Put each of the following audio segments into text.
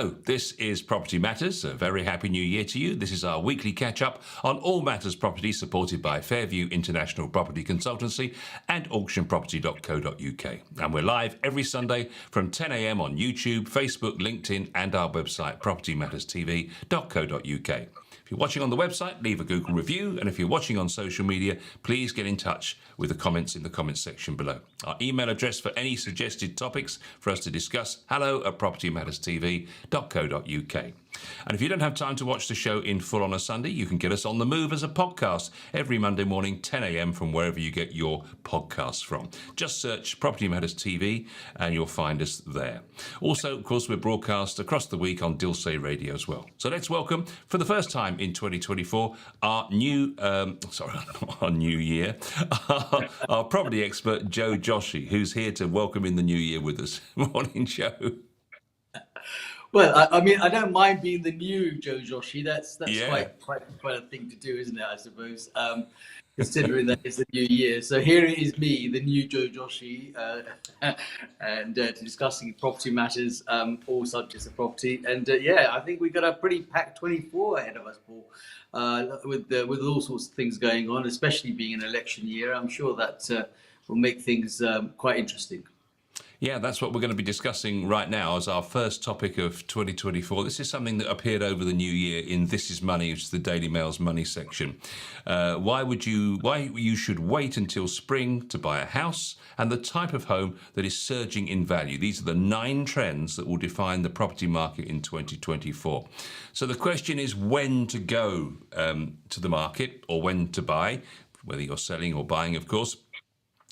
Hello, this is Property Matters. A very happy new year to you. This is our weekly catch-up on all matters property, supported by Fairview International Property Consultancy and auctionproperty.co.uk. And we're live every Sunday from 10 a.m. on YouTube, Facebook, LinkedIn and our website propertymatterstv.co.uk. If you're watching on the website, leave a Google review, and if you're watching on social media, please get in touch with the comments in the comments section below. Our email address for any suggested topics for us to discuss, hello@propertymatterstv.co.uk. And if you don't have time to watch the show in full on a Sunday, you can get us on the move as a podcast every Monday morning, 10 a.m. from wherever you get your podcasts from. Just search Property Matters TV and you'll find us there. Also, of course, we're broadcast across the week on Dilsey Radio as well. So let's welcome, for the first time in 2024, our new year, our property expert, Joe Joshi, who's here to welcome in the new year with us. Morning, Joe. Well, I mean, I don't mind being the new Joe Joshi. That's Yeah. quite a thing to do, isn't it? I suppose, considering that it's the new year. So here it is, me, the new Joe Joshi, and discussing property matters, all subjects of property. And yeah, I think we've got a pretty packed 24 ahead of us, Paul, with all sorts of things going on, especially being an election year. I'm sure that will make things quite interesting. Yeah, that's what we're going to be discussing right now as our first topic of 2024. This is something that appeared over the new year in This Is Money, which is the Daily Mail's money section. Why you should wait until spring to buy a house, and the type of home that is surging in value. These are the 9 trends that will define the property market in 2024. So the question is when to go to the market, or when to buy, whether you're selling or buying, of course.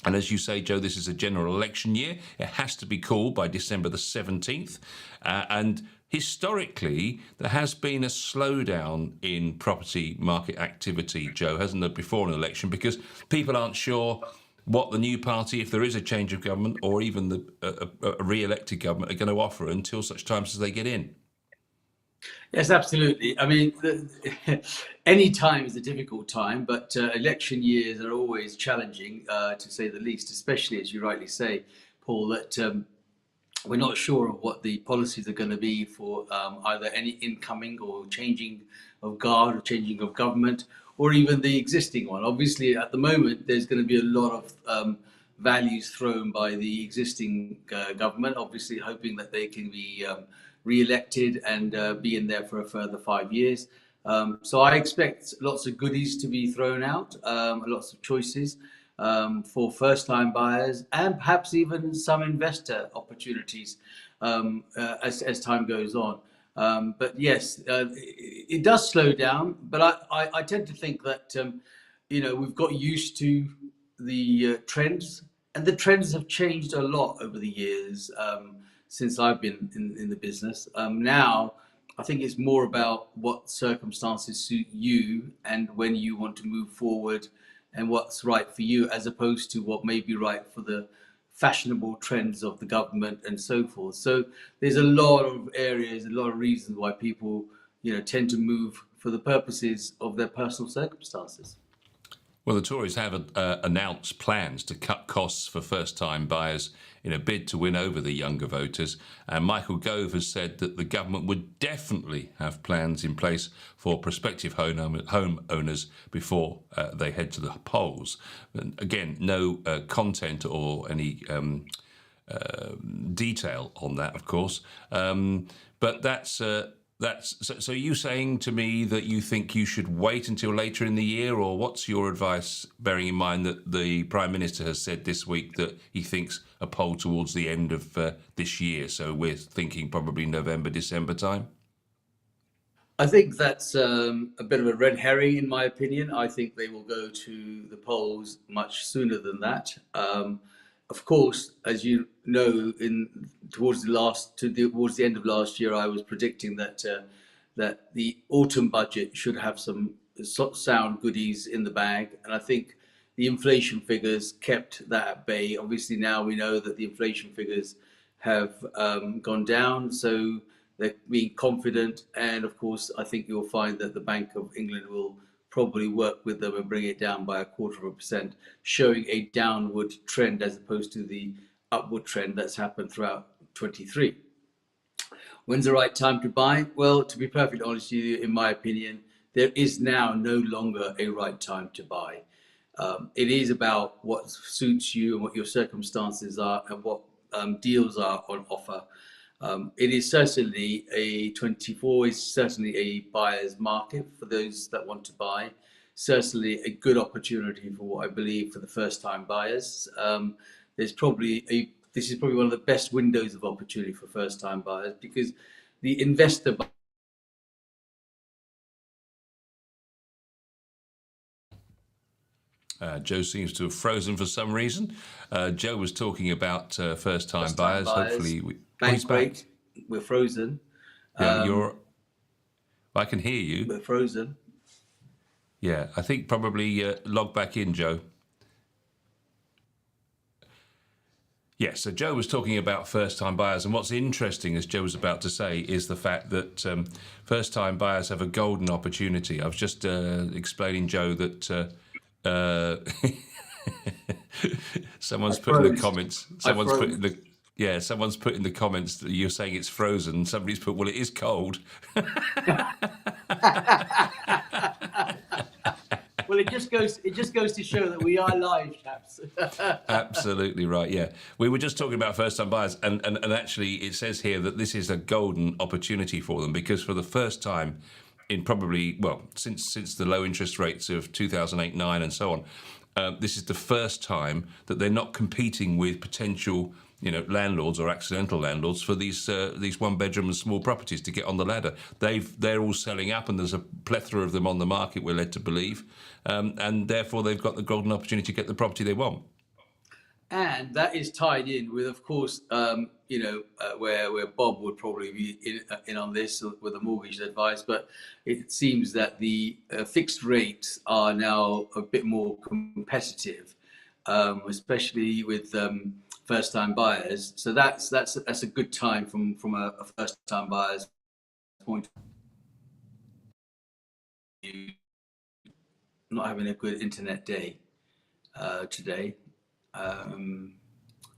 And as you say, Joe, this is a general election year. It has to be called by December the 17th. And historically, there has been a slowdown in property market activity, Joe, hasn't there, before an election, because people aren't sure what the new party, if there is a change of government or even a re-elected government, are going to offer until such times as they get in. Yes, absolutely. I mean, any time is a difficult time, but election years are always challenging, to say the least, especially, as you rightly say, Paul, that we're not sure of what the policies are going to be for either any incoming or changing of guard or changing of government, or even the existing one. Obviously, at the moment, there's going to be a lot of values thrown by the existing government, obviously hoping that they can be re-elected and be in there for a further 5 years. So I expect lots of goodies to be thrown out, lots of choices for first-time buyers, and perhaps even some investor opportunities as time goes on. But yes, it does slow down, but I tend to think that we've got used to the trends, and the trends have changed a lot over the years since I've been in the business. Now, I think it's more about what circumstances suit you and when you want to move forward and what's right for you, as opposed to what may be right for the fashionable trends of the government and so forth. So there's a lot of areas, a lot of reasons why people tend to move for the purposes of their personal circumstances. Well, the Tories have announced plans to cut costs for first-time buyers in a bid to win over the younger voters. And Michael Gove has said that the government would definitely have plans in place for prospective homeowners before they head to the polls. And again, no content or any detail on that, of course. But that's so. Are you saying to me that you think you should wait until later in the year, or what's your advice, bearing in mind that the Prime Minister has said this week that he thinks a poll towards the end of this year? So we're thinking probably November, December time. I think that's a bit of a red herring, in my opinion. I think they will go to the polls much sooner than that. Of course, as you know, towards the end of last year, I was predicting that the autumn budget should have some sound goodies in the bag, and I think the inflation figures kept that at bay. Obviously, now we know that the inflation figures have gone down, so they're being confident, and of course, I think you'll find that the Bank of England will probably work with them and bring it down by 0.25%, showing a downward trend as opposed to the upward trend that's happened throughout 23. When's the right time to buy? Well, to be perfectly honest with you, in my opinion, there is now no longer a right time to buy. It is about what suits you and what your circumstances are and what deals are on offer. It is certainly a 24 is certainly a buyer's market for those that want to buy. Certainly a good opportunity for what I believe for the first time buyers. There's probably a This is probably one of the best windows of opportunity for first time buyers because the investor. Joe seems to have frozen for some reason. Joe was talking about first-time First time buyers. buyers, Hopefully, he's bank back. rate, we're frozen. Yeah, I can hear you. We're frozen. Yeah, I think probably log back in, Joe. Yes, so Joe was talking about first-time buyers, and what's interesting, as Joe was about to say, is the fact that first-time buyers have a golden opportunity. I was just explaining, Joe, that someone's put in the comments. Someone's put in the someone's put in the comments that you're saying it's frozen. Somebody's put, well, it is cold. Well, it just goes to show that we are live, chaps. Absolutely right. Yeah, we were just talking about first-time buyers, and actually, it says here that this is a golden opportunity for them because for the first time in probably since the low interest rates of 2008-9 and so on, this is the first time that they're not competing with potential landlords or accidental landlords for these one-bedroom and small properties to get on the ladder. They're all selling up, and there's a plethora of them on the market, we're led to believe, and therefore they've got the golden opportunity to get the property they want. And that is tied in with, of course, where Bob would probably be in on this with the mortgage advice, but it seems that the fixed rates are now a bit more competitive, especially with first-time buyers. So that's a good time from a first-time buyer's point of view. Not having a good internet day today.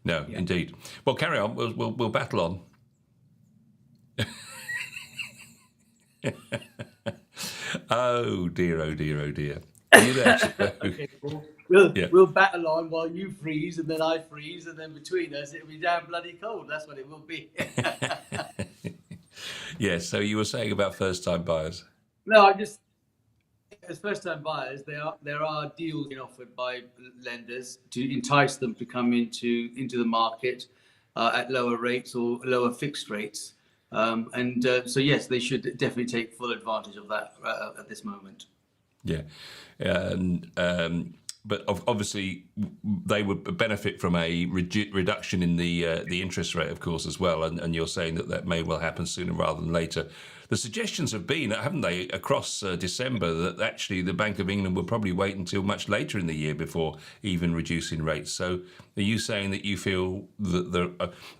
No, indeed. Well, carry on. We'll battle on. Oh dear! Oh dear! Oh dear! Are you there? Okay, cool. Yeah. We'll battle on while you freeze and then I freeze, and then between us it'll be damn bloody cold. That's what it will be. Yes. So you were saying about first-time buyers. No, as first-time buyers, there are deals being offered by lenders to entice them to come into the market at lower rates or lower fixed rates, so yes, they should definitely take full advantage of that at this moment. Yeah, but obviously they would benefit from a reduction in the interest rate, of course, as well. And you're saying that may well happen sooner rather than later. The suggestions have been, haven't they, across December, that actually the Bank of England will probably wait until much later in the year before even reducing rates. So are you saying that you feel that there,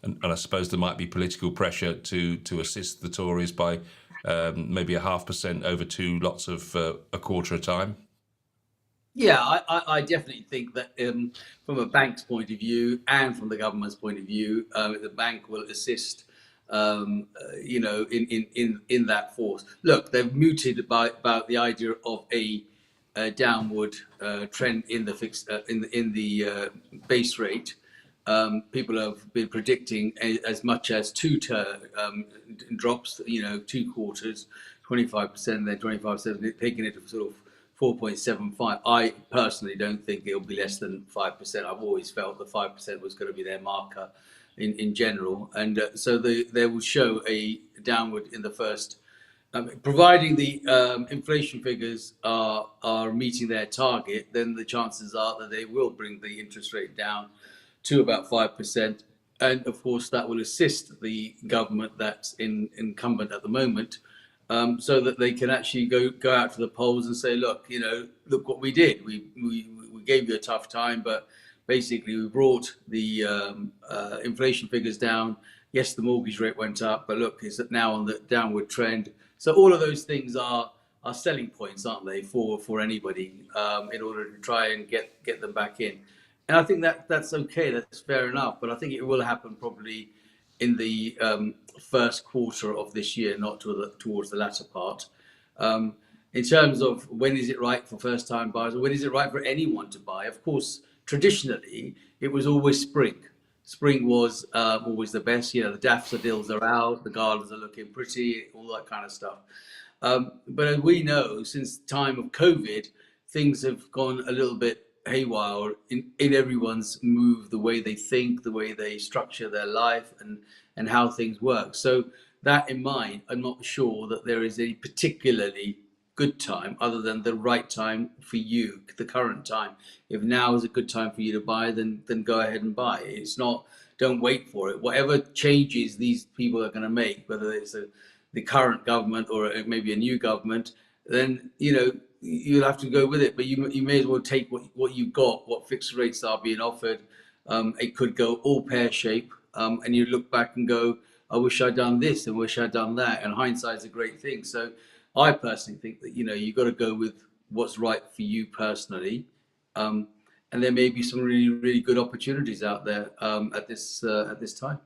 and I suppose there might be political pressure to assist the Tories by maybe 0.5% over two lots of a quarter a time? Yeah, I definitely think that from a bank's point of view and from the government's point of view, the bank will assist, in that force. Look, they've mooted about the idea of a downward trend in the fixed in the base rate. People have been predicting as much as two drops, 2 quarters, 25%, then 25%, taking it to sort of 4.75. I personally don't think it'll be less than 5%. I've always felt that 5% was going to be their marker in general. And so they will show a downward in the first, providing the inflation figures are meeting their target, then the chances are that they will bring the interest rate down to about 5%. And of course, that will assist the government that's incumbent at the moment, so that they can actually go out to the polls and say, look what we did. We gave you a tough time, but basically we brought the inflation figures down. Yes, the mortgage rate went up, but look, it's now on the downward trend. So all of those things are selling points, aren't they, for anybody, in order to try and get them back in. And I think that's okay. That's fair enough. But I think it will happen probably in the first quarter of this year, not towards the latter part. In terms of when is it right for first-time buyers, or when is it right for anyone to buy? Of course, traditionally, it was always spring. Spring was always the best. You know, the daffodils are out, the gardens are looking pretty, all that kind of stuff. But as we know, since the time of COVID, things have gone a little bit haywire in everyone's move, the way they think, the way they structure their life, and how things work. So that in mind, I'm not sure that there is a particularly good time other than the right time for you, the current time. If now is a good time for you to buy, then go ahead and buy. It's not, don't wait for it. Whatever changes these people are going to make, whether it's the current government or maybe a new government, then you'll have to go with it. But you may as well take what you've got, what fixed rates are being offered. It could go all pear shape, and you look back and go, I wish I'd done this and wish I'd done that. And hindsight's a great thing. So I personally think that you've got to go with what's right for you personally, and there may be some really, really good opportunities out there at this time.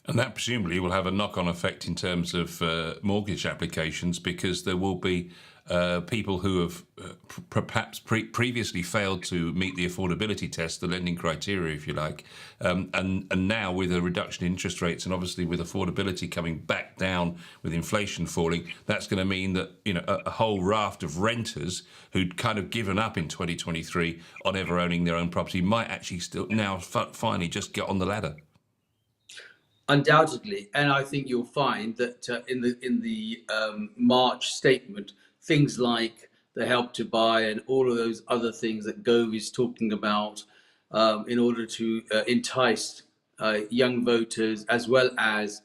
And that presumably will have a knock-on effect in terms of mortgage applications, because there will be people who have perhaps previously failed to meet the affordability test, the lending criteria, if you like, and now with a reduction in interest rates and obviously with affordability coming back down, with inflation falling, that's going to mean that a whole raft of renters who'd kind of given up in 2023 on ever owning their own property might actually still now finally just get on the ladder. Undoubtedly, and I think you'll find that in the March statement, things like the Help to Buy and all of those other things that Gove is talking about in order to entice young voters, as well as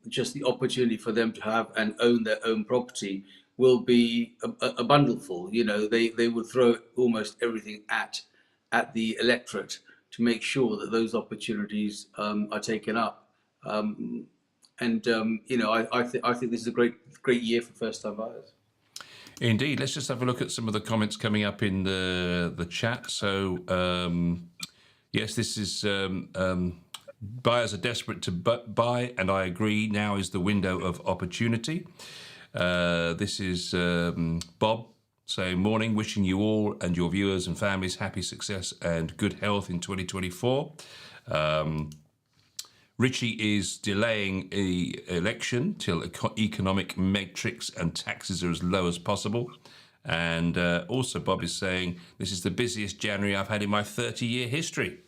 just the opportunity for them to have and own their own property, will be a bundleful. They would throw almost everything at the electorate to make sure that those opportunities are taken up. I think this is a great year for first-time buyers. Indeed. Let's just have a look at some of the comments coming up in the chat. So, yes, this is buyers are desperate to buy, and I agree, now is the window of opportunity. This is Bob saying, morning, wishing you all and your viewers and families happy success and good health in 2024. Richie is delaying the election till economic metrics and taxes are as low as possible. And also Bob is saying, this is the busiest January I've had in my 30-year history.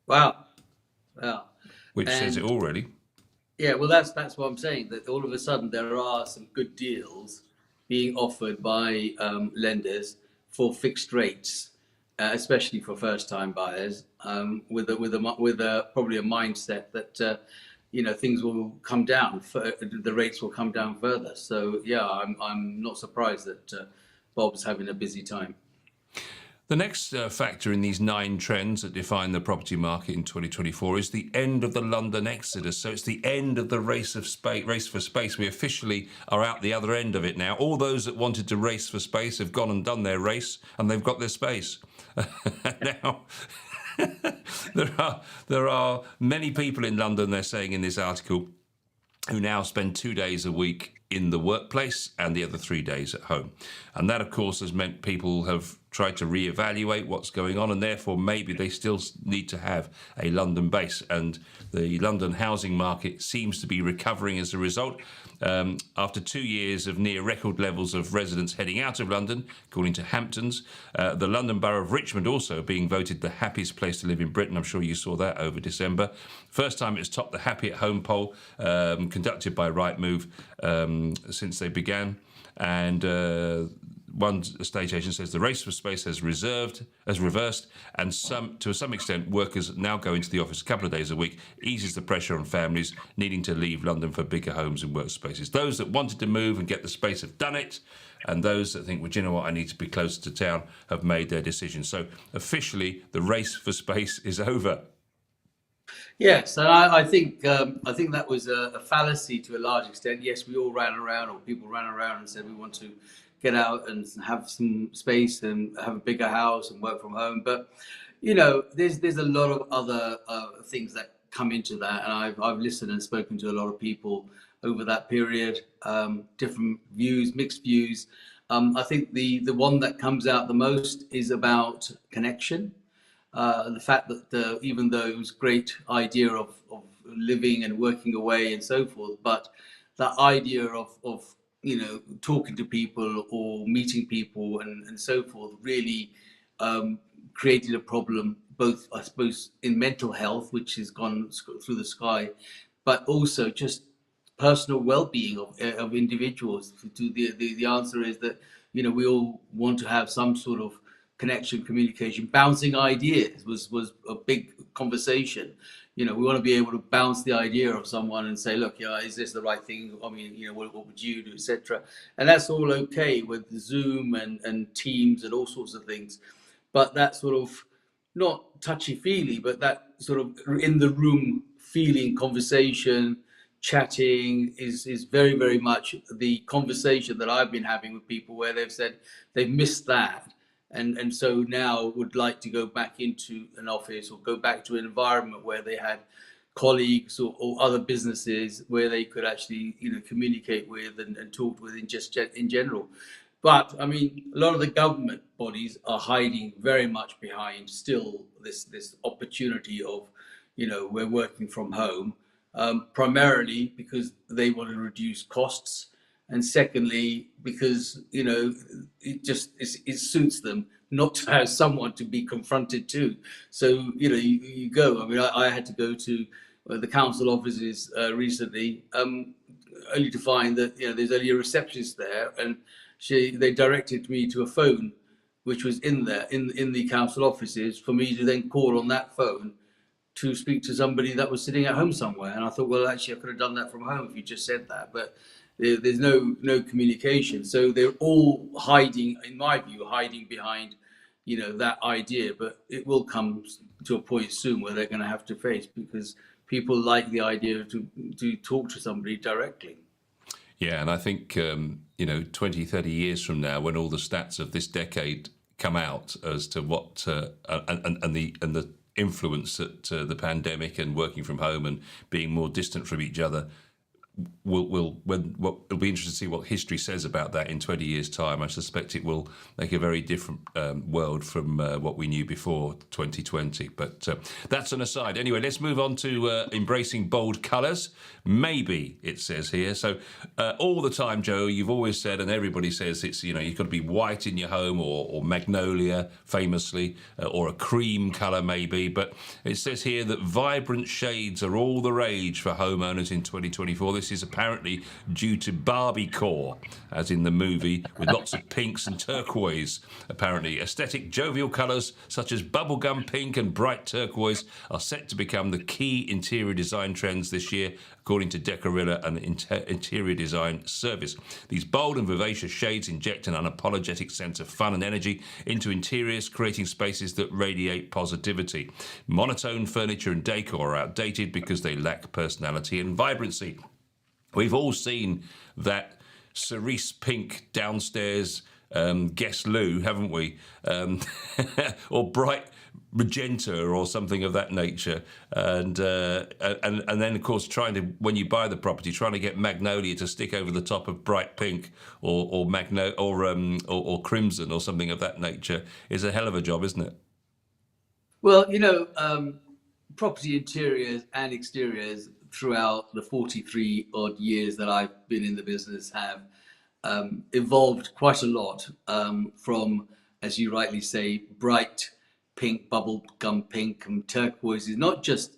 Wow. Which says it all, really. Yeah, well, that's what I'm saying, that all of a sudden there are some good deals being offered by lenders for fixed rates, especially for first-time buyers, with probably a mindset that things will come down, the rates will come down further. So yeah, I'm not surprised that Bob's having a busy time. The next factor in these 9 trends that define the property market in 2024 is the end of the London exodus. So it's the end of the race for space. We officially are out the other end of it now. All those that wanted to race for space have gone and done their race, and they've got their space. Now, there are many people in London, they're saying in this article, who now spend 2 days a week in the workplace and the other 3 days at home. And that, of course, has meant people have tried to reevaluate what's going on, and therefore maybe they still need to have a London base. And the London housing market seems to be recovering as a result. After 2 years of near record levels of residents heading out of London, according to Hamptons, the London Borough of Richmond also being voted the happiest place to live in Britain. I'm sure you saw that over December. First time it's topped the Happy at Home poll conducted by Rightmove since they began. And one estate agent says the race for space has reversed, and to some extent workers now go into the office a couple of days a week, eases the pressure on families needing to leave London for bigger homes and workspaces. Those that wanted to move and get the space have done it, and those that think, well, do you know what, I need to be closer to town, have made their decision. So officially the race for space is over. Yes, and I think that was a fallacy to a large extent. Yes, we all ran around, or people ran around and said we want to get out and have some space and have a bigger house and work from home. But there's a lot of other things that come into that, and I've listened and spoken to a lot of people over that period, different views, mixed views. I think the one that comes out the most is about connection. The fact that even though it was a great idea of living and working away and so forth, but that idea of talking to people or meeting people and so forth really created a problem, both I suppose in mental health, which has gone through the sky, but also just personal well-being of individuals. The answer is that we all want to have some sort of connection, communication. Bouncing ideas was a big conversation. We want to be able to bounce the idea of someone and say, look, is this the right thing? I mean, what would you do, etc. And that's all okay with Zoom and Teams and all sorts of things, but that sort of not touchy-feely, but that sort of in the room feeling, conversation, chatting is very, very much the conversation that I've been having with people, where they've said they've missed that, and so now would like to go back into an office or go back to an environment where they had colleagues or other businesses where they could actually communicate with and talk with in general. But I mean, a lot of the government bodies are hiding very much behind still this opportunity of, we're working from home, primarily because they want to reduce costs, and secondly because it suits them not to have someone to be confronted to. So you go. I mean, I had to go to the council offices recently, only to find that there's only a receptionist there, and they directed me to a phone which was in there in the council offices for me to then call on that phone to speak to somebody that was sitting at home somewhere. And I thought, well, actually, I could have done that from home if you just said that. But there's no communication. So they're all hiding, in my view, hiding behind, that idea. But it will come to a point soon where they're going to have to face, because people like the idea to talk to somebody directly. Yeah, and I think 20, 30 years from now, when all the stats of this decade come out as to what and the influence that the pandemic and working from home and being more distant from each other, it'll be interesting to see what history says about that in 20 years' time. I suspect it will make a very different world from what we knew before 2020. But that's an aside. Anyway, let's move on to embracing bold colours. Maybe, it says here. So all the time, Joe, you've always said, and everybody says, it's you've got to be white in your home, or magnolia, famously, or a cream colour maybe. But it says here that vibrant shades are all the rage for homeowners in 2024. This is apparently due to Barbiecore, as in the movie, with lots of pinks and turquoise. Apparently, aesthetic, jovial colours such as bubblegum pink and bright turquoise are set to become the key interior design trends this year, according to Decorilla, an interior design service. These bold and vivacious shades inject an unapologetic sense of fun and energy into interiors, creating spaces that radiate positivity. Monotone furniture and decor are outdated because they lack personality and vibrancy. We've all seen that cerise pink downstairs guest loo, haven't we? Or bright magenta or something of that nature. And then, of course, when you buy the property, trying to get magnolia to stick over the top of bright pink or crimson or something of that nature is a hell of a job, isn't it? Well, property interiors and exteriors throughout the 43 odd years that I've been in the business have evolved quite a lot, from, as you rightly say, bright pink, bubblegum pink and turquoises, not just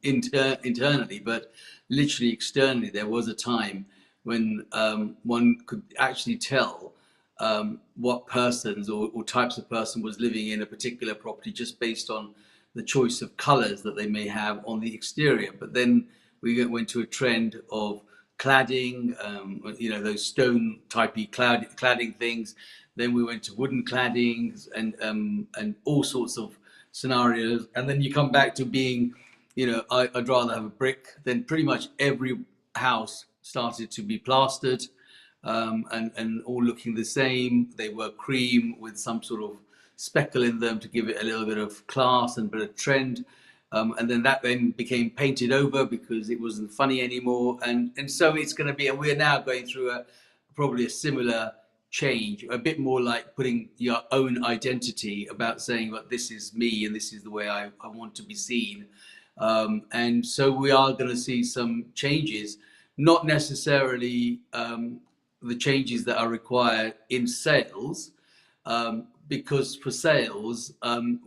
internally, but literally externally. There was a time when one could actually tell what persons or types of person was living in a particular property just based on the choice of colors that they may have on the exterior. But then we went to a trend of cladding, those stone typey cladding things. Then we went to wooden claddings and all sorts of scenarios. And then you come back to being, I'd rather have a brick. Then pretty much every house started to be plastered, and all looking the same. They were cream with some sort of speckle in them to give it a little bit of class and a bit of trend. and then that then became painted over because it wasn't funny anymore, and so it's going to be. And we're now going through probably a similar change, a bit more like putting your own identity about saying, "Well, this is me, and this is the way I want to be seen." And so we are going to see some changes, not necessarily the changes that are required in sales, because for sales,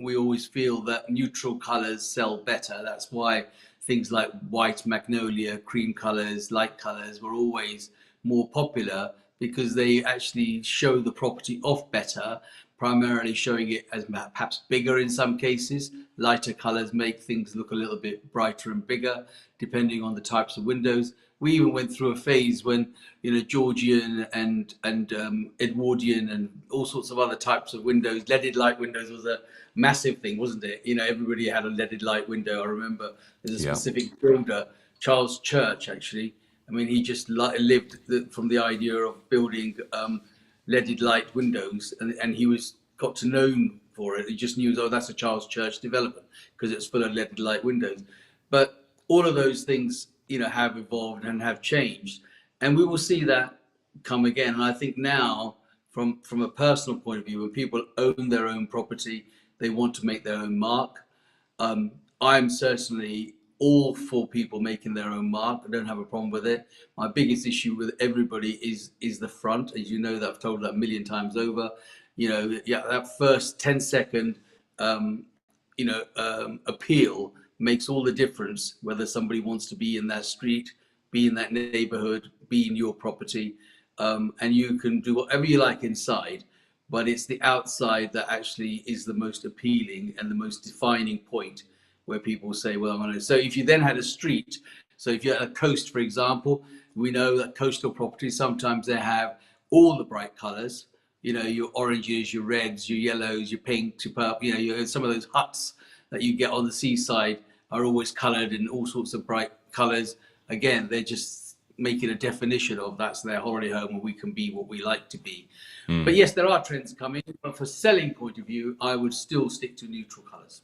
we always feel that neutral colors sell better. That's why things like white magnolia, cream colors, light colors were always more popular, because they actually show the property off better, primarily showing it as perhaps bigger in some cases. Lighter colors make things look a little bit brighter and bigger, depending on the types of windows. We even went through a phase when, Georgian and Edwardian and all sorts of other types of windows. Leaded light windows was a massive thing, wasn't it? Everybody had a leaded light window. I remember there's a Yeah. specific builder, Charles Church, actually. I mean, he just lived from the idea of building leaded light windows, and he got to known for it. He just knew, oh, that's a Charles Church development because it's full of leaded light windows. But all of those things, have evolved and have changed, and we will see that come again. And I think now, from a personal point of view, when people own their own property, they want to make their own mark. I'm certainly all for people making their own mark. I don't have a problem with it. My biggest issue with everybody is the front, as you know, that I've told that a million times over. That first 10-second appeal makes all the difference, whether somebody wants to be in that street, be in that neighborhood, be in your property, and you can do whatever you like inside, but it's the outside that actually is the most appealing and the most defining point, where people say, well, I'm going to. So if you then had a street, so if you're at a coast, for example, we know that coastal properties, sometimes they have all the bright colors, your oranges, your reds, your yellows, your pinks, your purple, some of those huts that you get on the seaside are always colored in all sorts of bright colors. Again, they're just making a definition of that's their holiday home, where we can be what we like to be. But yes, there are trends coming, but for selling point of view, I would still stick to neutral colors.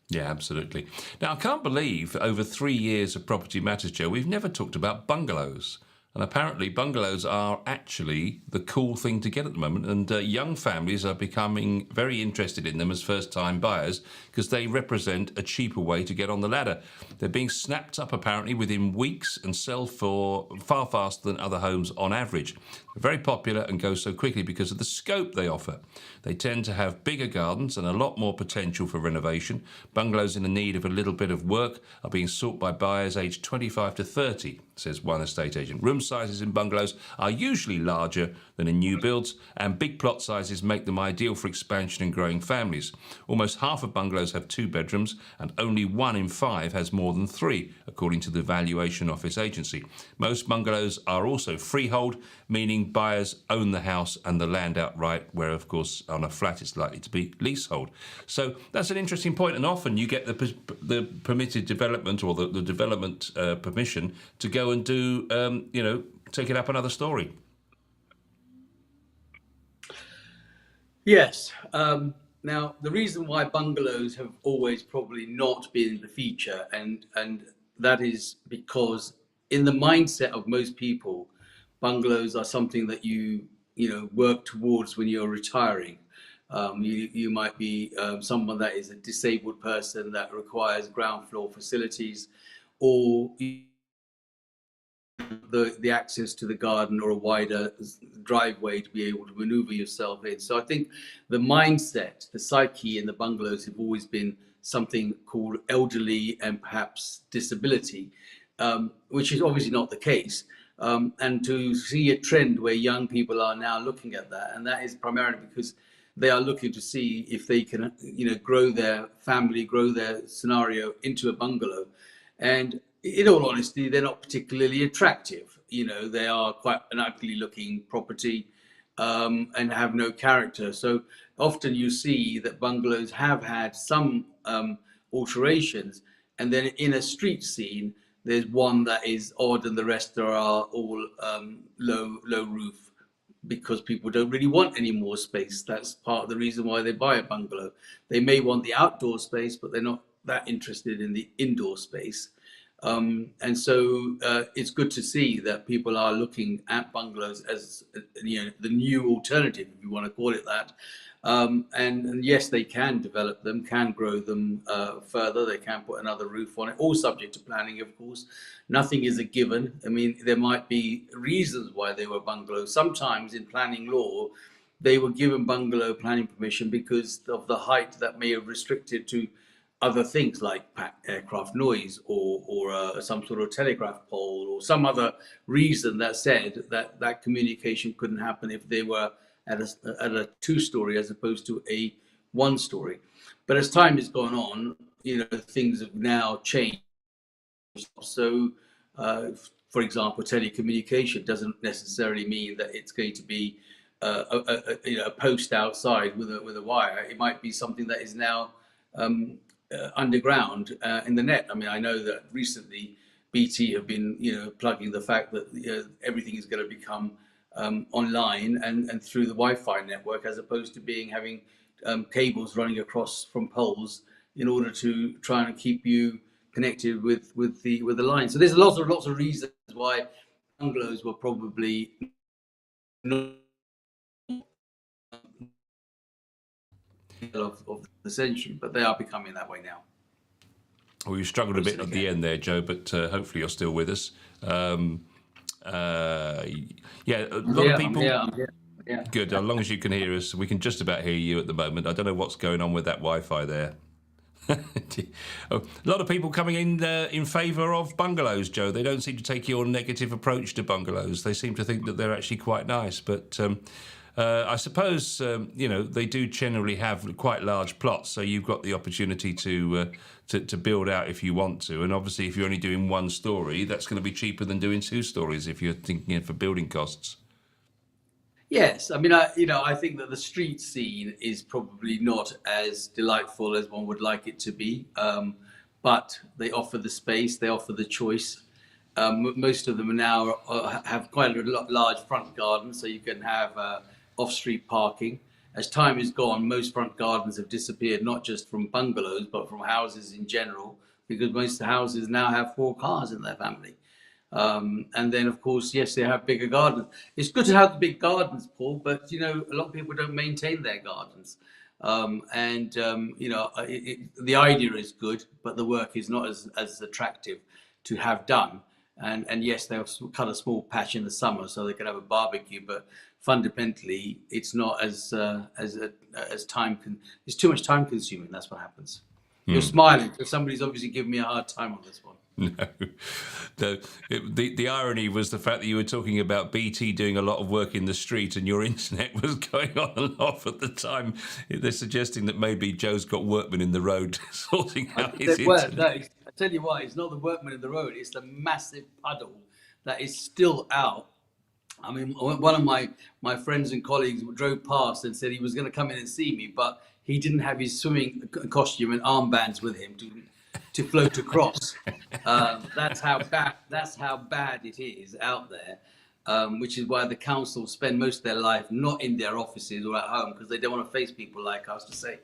Yeah, absolutely. Now, I can't believe over 3 years of Property Matters, Joe, we've never talked about bungalows. And apparently bungalows are actually the cool thing to get at the moment. And young families are becoming very interested in them as first-time buyers because they represent a cheaper way to get on the ladder. They're being snapped up apparently within weeks and sell for far faster than other homes on average. They're very popular and go so quickly because of the scope they offer. They tend to have bigger gardens and a lot more potential for renovation. Bungalows in the need of a little bit of work are being sought by buyers aged 25 to 30, says one estate agent. Room sizes in bungalows are usually larger than in new builds, and big plot sizes make them ideal for expansion and growing families. Almost half of bungalows have 2 bedrooms, and only 1 in 5 has more than 3, according to the Valuation Office Agency. Most bungalows are also freehold, meaning buyers own the house and the land outright, where, of course, on a flat it's likely to be leasehold. So that's an interesting point, and often you get the permitted development or the development permission to go and do, take it up another story. Yes. Now, the reason why bungalows have always probably not been the feature, and that is because in the mindset of most people, bungalows are something that you work towards when you're retiring. You might be someone that is a disabled person that requires ground floor facilities, or the access to the garden or a wider driveway to be able to maneuver yourself in. So I think the mindset, the psyche in the bungalows have always been something called elderly and perhaps disability, which is obviously not the case. And to see a trend where young people are now looking at that, and that is primarily because they are looking to see if they can, grow their family, grow their scenario into a bungalow. And in all honesty, they're not particularly attractive. They are quite an ugly looking property, and have no character. So often you see that bungalows have had some alterations, and then in a street scene, there's one that is odd and the rest are all low roof, because people don't really want any more space. That's part of the reason why they buy a bungalow. They may want the outdoor space, but they're not that interested in the indoor space. And so it's good to see that people are looking at bungalows as the new alternative, if you want to call it that. And yes, they can develop them, can grow them further. They can put another roof on it, all subject to planning, of course. Nothing is a given. I mean, there might be reasons why they were bungalows. Sometimes in planning law, they were given bungalow planning permission because of the height that may have restricted to other things like aircraft noise or some sort of telegraph pole or some other reason that said that that communication couldn't happen if they were at a two-story as opposed to a one-story. But as time has gone on, things have now changed. So, for example, telecommunication doesn't necessarily mean that it's going to be a post outside with a wire. It might be something that is now underground in the net. I mean, I know that recently BT have been, plugging the fact that everything is going to become online and through the Wi-Fi network, as opposed to having cables running across from poles in order to try and keep you connected with the line. So there's lots of reasons why bungalows were probably not of the century, but they are becoming that way now. Well, you struggled a bit at the end there, Joe, but hopefully you're still with us. A lot of people. Yeah. Good. As long as you can hear us, we can just about hear you at the moment. I don't know what's going on with that Wi-Fi there. A lot of people coming in favour of bungalows, Joe. They don't seem to take your negative approach to bungalows. They seem to think that they're actually quite nice. But I suppose, they do generally have quite large plots, so you've got the opportunity to build out if you want to. And obviously, if you're only doing one story, that's going to be cheaper than doing two stories if you're thinking for building costs. Yes, I mean, I think that the street scene is probably not as delightful as one would like it to be, but they offer the space, they offer the choice. Most of them now have quite a large front garden, so you can have off-street parking. As time has gone, most front gardens have disappeared, not just from bungalows, but from houses in general, because most houses now have 4 cars in their family. And then, of course, yes, they have bigger gardens. It's good to have the big gardens, Paul, but, a lot of people don't maintain their gardens. The idea is good, but the work is not as attractive to have done. And yes, they'll cut a small patch in the summer so they can have a barbecue, but fundamentally, it's not as time it's too much time consuming. That's what happens. You're smiling because somebody's obviously giving me a hard time on this one. No, the irony was the fact that you were talking about BT doing a lot of work in the street and your internet was going on and off at the time. They're suggesting that maybe Joe's got workmen in the road sorting out his internet. No, I tell you why, it's not the workmen in the road, it's the massive puddle that is still out. I mean, one of my friends and colleagues drove past and said he was going to come in and see me, but he didn't have his swimming costume and armbands with him to float across. That's how bad it is out there, which is why the council spend most of their life not in their offices or at home, because they don't want to face people like us to say,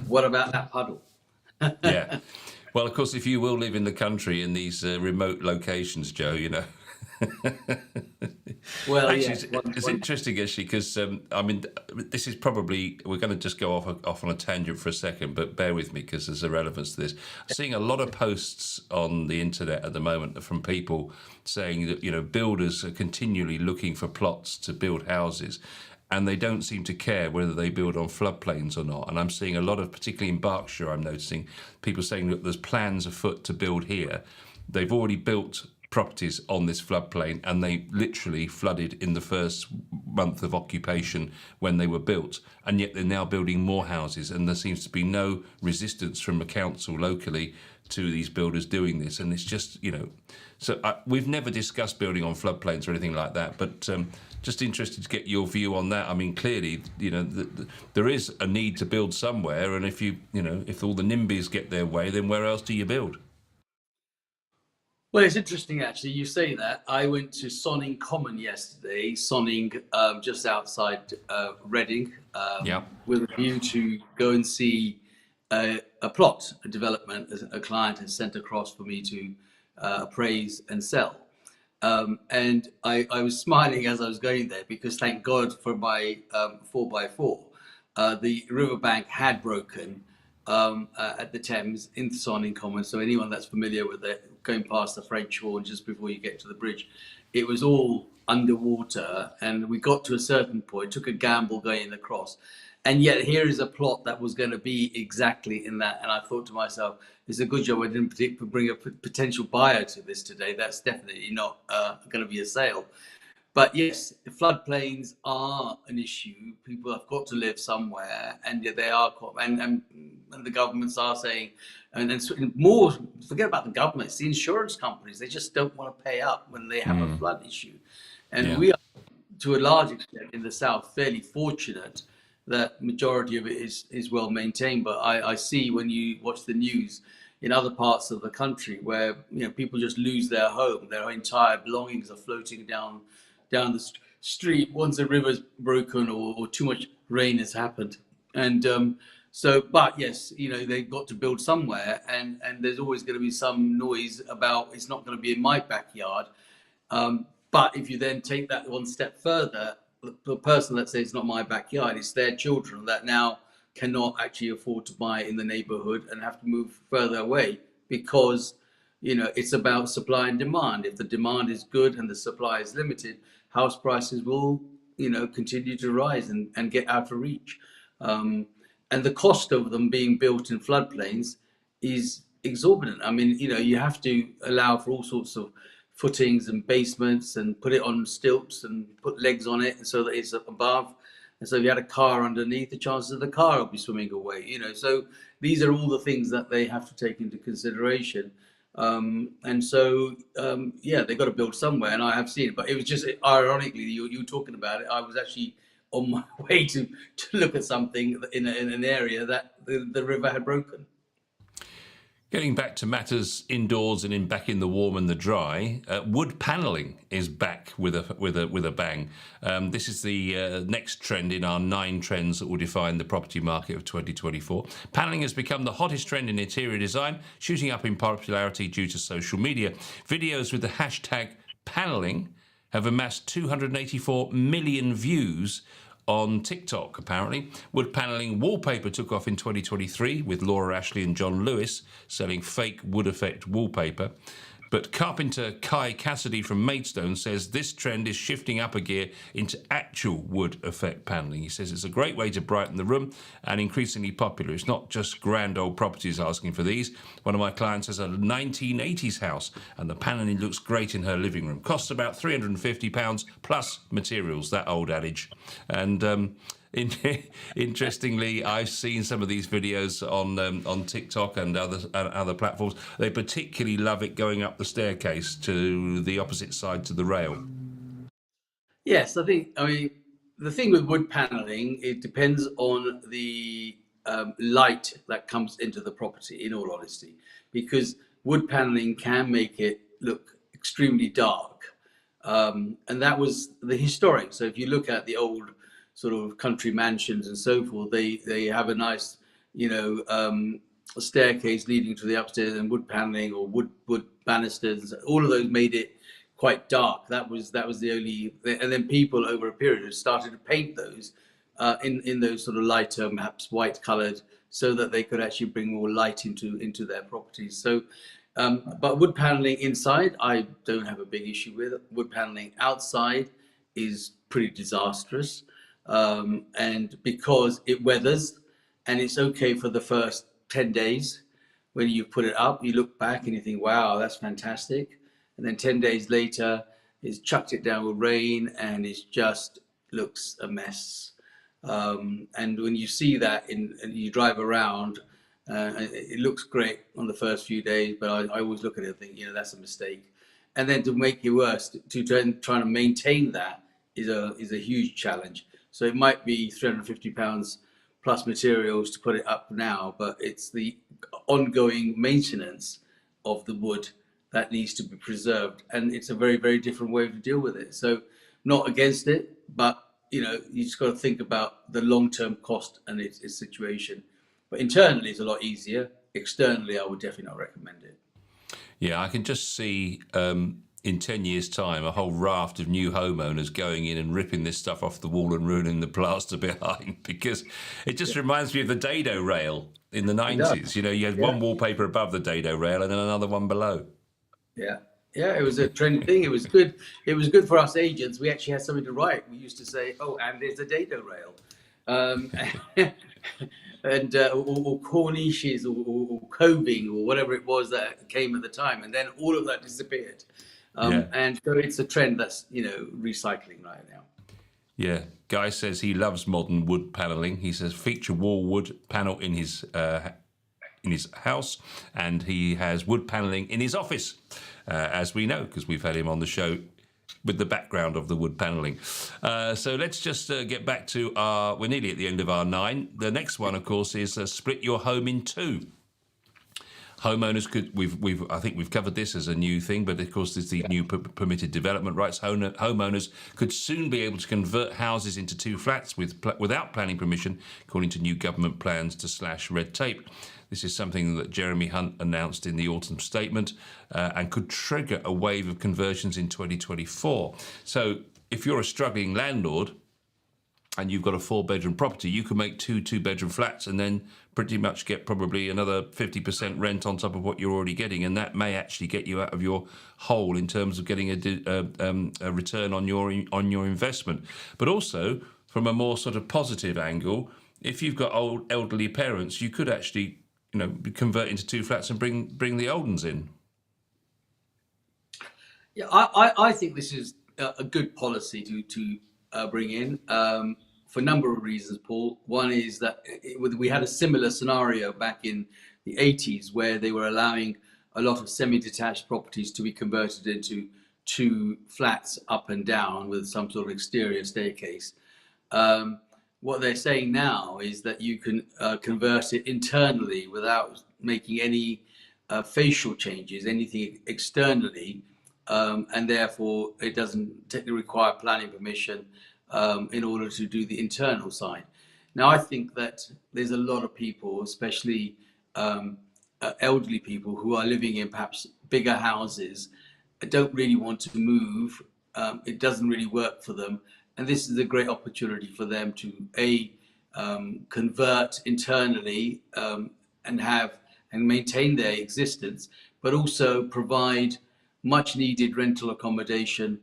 what about that puddle? Yeah. Well, of course, if you will live in the country in these remote locations, Joe, Well, actually, it's interesting, actually, because this is probably, we're going to just go off on a tangent for a second, but bear with me because there's a relevance to this. I'm seeing a lot of posts on the internet at the moment from people saying that builders are continually looking for plots to build houses, and they don't seem to care whether they build on floodplains or not. And I'm seeing a lot of, particularly in Berkshire, I'm noticing people saying that there's plans afoot to build here. They've already built properties on this floodplain, and they literally flooded in the first month of occupation when they were built, and yet they're now building more houses, and there seems to be no resistance from the council locally to these builders doing this. And it's just, so we've never discussed building on floodplains or anything like that, but just interested to get your view on that. I mean, clearly, there is a need to build somewhere, and if if all the NIMBYs get their way, then where else do you build? Well, it's interesting, actually, you say that. I went to Sonning Common yesterday, Sonning, just outside Reading, with a view to go and see a plot, a development, as a client has sent across for me to appraise and sell. And I was smiling as I was going there because thank God for my 4x4. The riverbank had broken at the Thames in Sonning Common. So anyone that's familiar with it, going past the French Horn just before you get to the bridge, it was all underwater. And we got to a certain point, took a gamble going across. And yet here is a plot that was going to be exactly in that. And I thought to myself, it's a good job I didn't bring a potential buyer to this today. That's definitely not going to be a sale. But yes, floodplains are an issue. People have got to live somewhere, and yet they are, and the governments are saying, and more, forget about the governments, the insurance companies, they just don't want to pay up when they have a flood issue. And Yeah. we are, to a large extent in the south, fairly fortunate that majority of it is well maintained. But I see when you watch the news in other parts of the country where people just lose their home, their entire belongings are floating down the street once the river's broken or too much rain has happened. And but yes, they've got to build somewhere, and there's always going to be some noise about it's not going to be in my backyard. But if you then take that one step further, the person that says it's not my backyard, it's their children that now cannot actually afford to buy in the neighborhood and have to move further away because it's about supply and demand. If the demand is good and the supply is limited, house prices will continue to rise and get out of reach. And the cost of them being built in floodplains is exorbitant. I mean, you have to allow for all sorts of footings and basements and put it on stilts and put legs on it so that it's above. And so if you had a car underneath, the chances of the car will be swimming away. So these are all the things that they have to take into consideration. And so, yeah, they've got to build somewhere, and I have seen it. But it was just ironically, you were talking about it. I was actually on my way to look at something in an area that the river had broken. Getting back to matters indoors and back in the warm and the dry, wood panelling is back with a bang. This is the next trend in our 9 trends that will define the property market of 2024. Panelling has become the hottest trend in interior design, shooting up in popularity due to social media. Videos with the hashtag panelling have amassed 284 million views on TikTok, apparently. Wood panelling wallpaper took off in 2023 with Laura Ashley and John Lewis selling fake wood effect wallpaper. But carpenter Kai Cassidy from Maidstone says this trend is shifting up a gear into actual wood effect panelling. He says it's a great way to brighten the room and increasingly popular. It's not just grand old properties asking for these. One of my clients has a 1980s house and the panelling looks great in her living room. Costs about £350 plus materials, that old adage. And interestingly, I've seen some of these videos on TikTok and other platforms. They particularly love it going up the staircase to the opposite side to the rail. Yes, I mean, the thing with wood paneling, it depends on the light that comes into the property, in all honesty, because wood paneling can make it look extremely dark. And that was the historic. So if you look at the old sort of country mansions and so forth, they have a nice, staircase leading to the upstairs and wood paneling or wood banisters. All of those made it quite dark. That was the only, and then people over a period have started to paint those in those sort of lighter, perhaps white coloured, so that they could actually bring more light into their properties. So, but wood paneling inside, I don't have a big issue with. Wood paneling outside is pretty disastrous. And because it weathers and it's okay for the first 10 days, when you put it up, you look back and you think, wow, that's fantastic. And then 10 days later, it's chucked it down with rain and it just looks a mess. And when you see that and you drive around, it looks great on the first few days, but I always look at it and think, that's a mistake. And then to make it worse, to try to maintain that is a huge challenge. So it might be £350 plus materials to put it up now, but it's the ongoing maintenance of the wood that needs to be preserved. And it's a very, very different way to deal with it. So not against it, but you just got to think about the long-term cost and its situation. But internally, it's a lot easier. Externally, I would definitely not recommend it. Yeah, I can just see in 10 years' time a whole raft of new homeowners going in and ripping this stuff off the wall and ruining the plaster behind, because it just reminds me of the dado rail in the It does. 90s. You know, you had Yeah. one wallpaper above the dado rail and then another one below. Yeah. Yeah, it was a trendy thing. It was good. It was good for us agents. We actually had something to write. We used to say, "Oh, and there's a dado rail," um, and or corniches or coving or whatever it was that came at the time, and then all of that disappeared. Yeah. And so it's a trend that's recycling right now. Yeah. Guy says he loves modern wood panelling. He says feature wall wood panel in his house, and he has wood panelling in his office, as we know, because we've had him on the show with the background of the wood panelling. So let's just get back to we're nearly at the end of our 9. The next one, of course, is split your home in 2. Homeowners could, I think we've covered this as a new thing, but of course there's the new permitted development rights. Homeowners could soon be able to convert houses into 2 flats without planning permission, according to new government plans to slash red tape. This is something that Jeremy Hunt announced in the autumn statement and could trigger a wave of conversions in 2024. So if you're a struggling landlord and you've got a 4-bedroom property, you can make 2 2-bedroom flats and then pretty much get probably another 50% rent on top of what you're already getting, and that may actually get you out of your hole in terms of getting a return on your investment. But also, from a more sort of positive angle, if you've got old elderly parents, you could actually convert into 2 flats and bring the old ones in. Yeah, I think this is a good policy to bring in. For a number of reasons, Paul. One is that we had a similar scenario back in the 80s where they were allowing a lot of semi-detached properties to be converted into 2 flats up and down with some sort of exterior staircase. What they're saying now is that you can convert it internally without making any facial changes, anything externally, and therefore it doesn't require planning permission in order to do the internal side. Now, I think that there's a lot of people, especially elderly people, who are living in perhaps bigger houses, don't really want to move. It doesn't really work for them. And this is a great opportunity for them to, convert internally and maintain their existence, but also provide much needed rental accommodation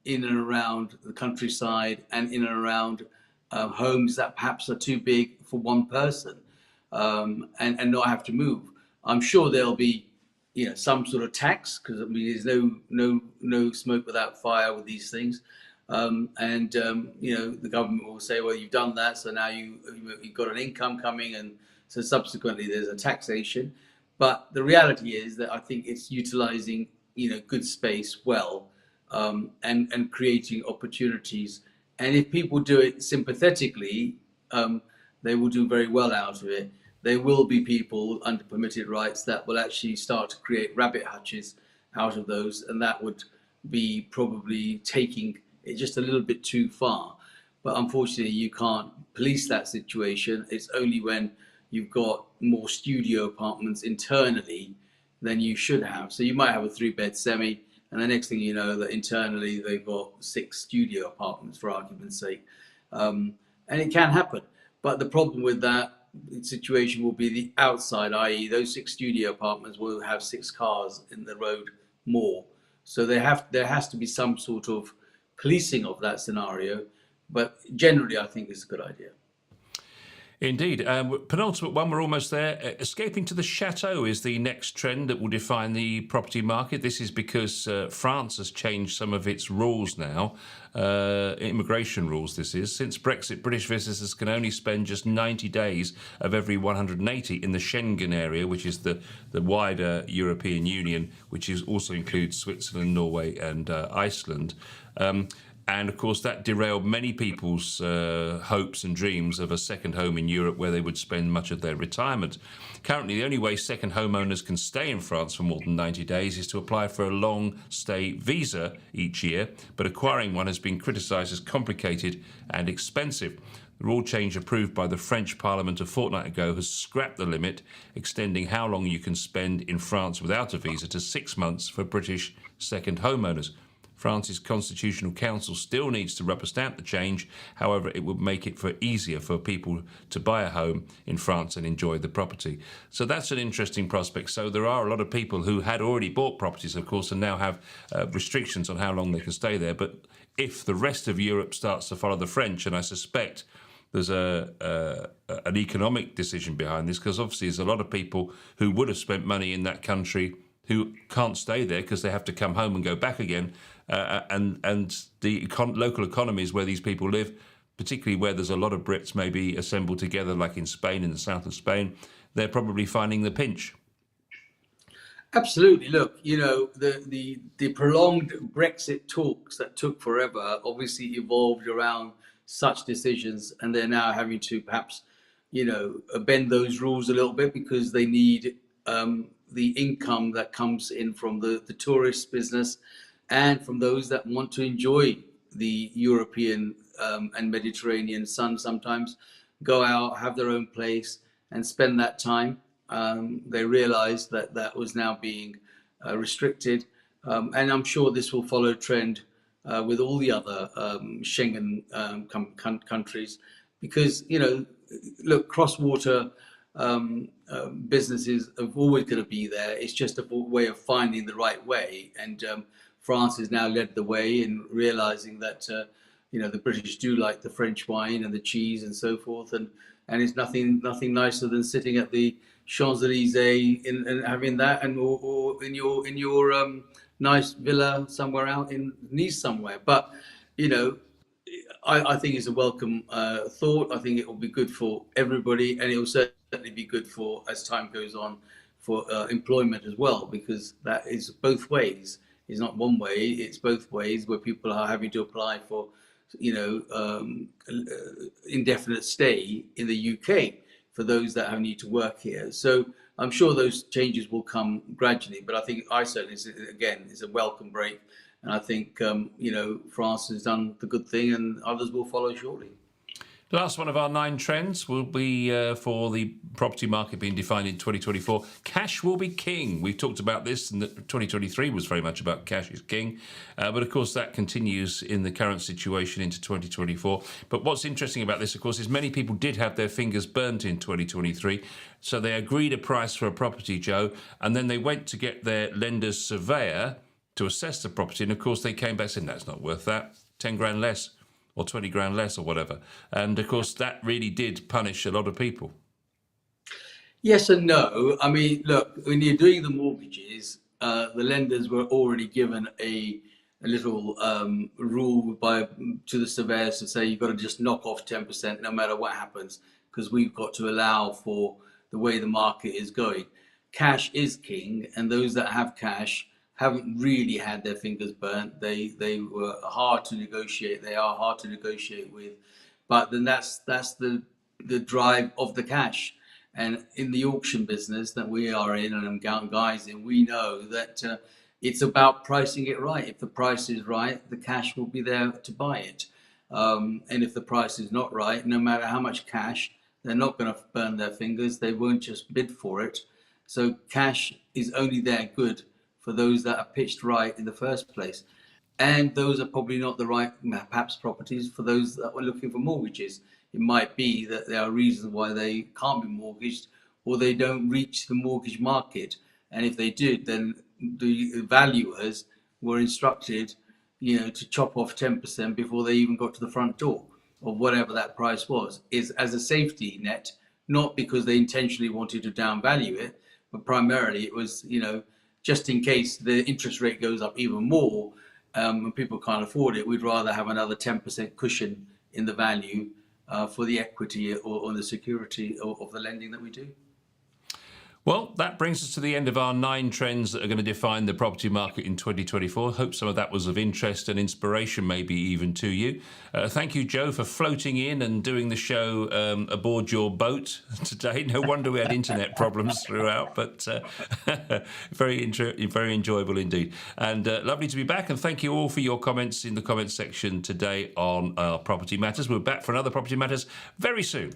in and around the countryside and in and around homes that perhaps are too big for one person, and not have to move. I'm sure there'll be some sort of tax, because there's no smoke without fire with these things. The government will say, well, you've done that, so now you've got an income coming, and so subsequently there's a taxation. But the reality is that I think it's utilizing good space well, and creating opportunities. And if people do it sympathetically, they will do very well out of it. There will be people under permitted rights that will actually start to create rabbit hutches out of those, and that would be probably taking it just a little bit too far. But unfortunately, you can't police that situation. It's only when you've got more studio apartments internally than you should have. So you might have a 3-bed semi, and the next thing you know, that internally they've got 6 studio apartments, for argument's sake. And it can happen. But the problem with that situation will be the outside, i.e. those 6 studio apartments will have 6 cars in the road more. So there has to be some sort of policing of that scenario. But generally, I think it's a good idea. Indeed. Penultimate one, we're almost there. Escaping to the chateau is the next trend that will define the property market. This is because France has changed some of its rules now, immigration rules this is. Since Brexit, British visitors can only spend just 90 days of every 180 in the Schengen area, which is the wider European Union, which also includes Switzerland, Norway and Iceland. And of course, that derailed many people's hopes and dreams of a second home in Europe where they would spend much of their retirement. Currently, the only way second homeowners can stay in France for more than 90 days is to apply for a long stay visa each year, but acquiring one has been criticised as complicated and expensive. The rule change approved by the French Parliament a fortnight ago has scrapped the limit, extending how long you can spend in France without a visa to 6 months for British second homeowners. France's Constitutional Council still needs to rubber stamp the change. However, it would make it easier for people to buy a home in France and enjoy the property. So that's an interesting prospect. So there are a lot of people who had already bought properties, of course, and now have restrictions on how long they can stay there. But if the rest of Europe starts to follow the French, and I suspect there's an economic decision behind this, because obviously there's a lot of people who would have spent money in that country who can't stay there because they have to come home and go back again. And the local economies where these people live, particularly where there's a lot of Brits maybe assembled together, like in Spain, in the south of Spain, they're probably finding the pinch. Absolutely. Look, you know, the prolonged Brexit talks that took forever obviously evolved around such decisions, and they're now having to perhaps, you know, bend those rules a little bit because they need the income that comes in from the tourist business and from those that want to enjoy the European and Mediterranean sun sometimes, go out, have their own place and spend that time. They realized that that was now being restricted. And I'm sure this will follow trend with all the other Schengen countries, because, you know, look, cross-border businesses are always going to be there. It's just a way of finding the right way. And France has now led the way in realizing that, you know, the British do like the French wine and the cheese and so forth. And it's nothing nicer than sitting at the Champs-Élysées and having that, and or in your nice villa somewhere out in Nice somewhere. But, you know, I think it's a welcome thought. I think it will be good for everybody, and it will certainly be good for, as time goes on, for employment as well, because that is both ways. It's not one way, it's both ways, where people are having to apply for, you know, indefinite stay in the UK for those that need to work here. So I'm sure those changes will come gradually, but I think I certainly, again, it's a welcome break. And I think, you know, France has done the good thing and others will follow shortly. The last one of our 9 trends will be for the property market being defined in 2024. Cash will be king. We've talked about this, and 2023 was very much about cash is king. But of course, that continues in the current situation into 2024. But what's interesting about this, of course, is many people did have their fingers burnt in 2023. So they agreed a price for a property, Joe, and then they went to get their lender's surveyor to assess the property. And of course, they came back and said, no, it's not worth that. 10 grand less, or 20 grand less, or whatever. And of course, that really did punish a lot of people. Yes and no. I mean, look, when you're doing the mortgages, the lenders were already given a little rule to the surveyors to say you've got to just knock off 10% no matter what happens, because we've got to allow for the way the market is going. Cash is king, and those that have cash haven't really had their fingers burnt. They were hard to negotiate. They are hard to negotiate with, but then that's the drive of the cash. And in the auction business that we are in, and I'm guys in, we know that it's about pricing it right. If the price is right, the cash will be there to buy it. And if the price is not right, no matter how much cash, they're not going to burn their fingers. They won't just bid for it. So cash is only there good for those that are pitched right in the first place. And those are probably not the right, perhaps, properties for those that were looking for mortgages. It might be that there are reasons why they can't be mortgaged, or they don't reach the mortgage market. And if they did, then the valuers were instructed, you know, to chop off 10% before they even got to the front door, or whatever that price was, is as a safety net, not because they intentionally wanted to downvalue it, but primarily it was, you know, just in case the interest rate goes up even more and people can't afford it, we'd rather have another 10% cushion in the value for the equity or the security of the lending that we do. Well, that brings us to the end of our 9 trends that are going to define the property market in 2024. Hope some of that was of interest and inspiration, maybe even to you. Thank you, Joe, for floating in and doing the show aboard your boat today. No wonder we had internet problems throughout, but very enjoyable indeed. And lovely to be back. And thank you all for your comments in the comments section today on our Property Matters. We're back for another Property Matters very soon.